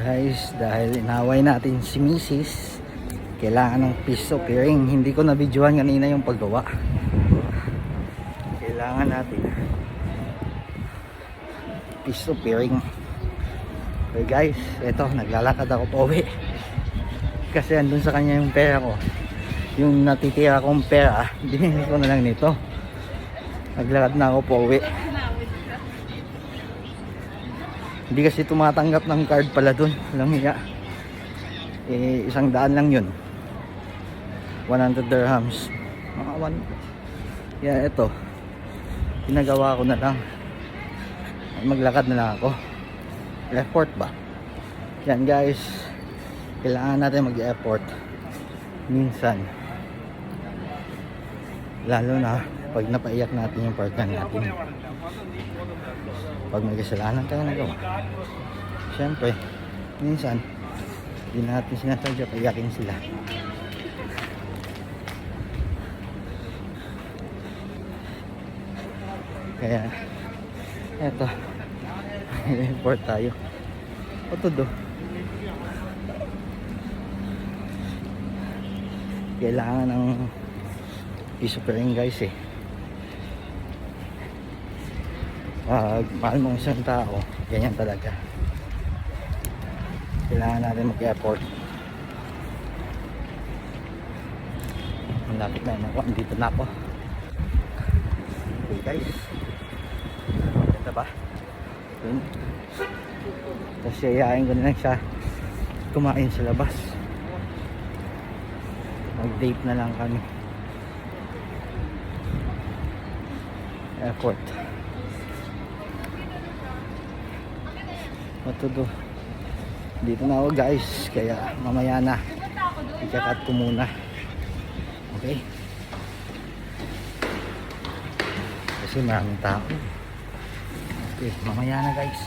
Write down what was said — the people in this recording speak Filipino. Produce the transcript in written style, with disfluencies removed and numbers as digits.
Guys, dahil inaway natin si Mrs. Kailangan ng peace offering. Hindi ko na videohan kanina yung paggawa. Kailangan natin peace offering. Okay guys, eto, naglalakad ako pa uwi. Kasi andun sa kanya yung pera ko. Yung natitira kong pera, binili ko na lang nito. Naglakad na ako pa uwi. Hindi kasi tumatanggap ng card pala dun. Alam mo ya, $100 lang yun. 100 dirhams. Mga 1. Yeah, eto. Pinagawa ko na lang. Maglakad na lang ako. Effort ba? Yan guys. Kailangan natin mag-effort. Minsan. Lalo na pag napaiyak natin yung partner natin. Pag may kasalanan tayo nagawa, syempre minsan hindi natin sinasadya paiyakin sila. Kaya eto, import tayo o todo. Kailangan ng peace offering guys eh. Mahal mong isang tao, ganyan talaga. Kailangan natin mag-effort. Malapit na yun ako, andito na ako. Okay guys, ganda ba? Yun. Tapos yayain ko na lang siya kumain sa labas. Mag-date na lang kami. Effort. Matudo. Dito na ako guys, kaya mamaya na ikakat ko muna. Okay, kasi maraming tao. Okay, mamaya na guys.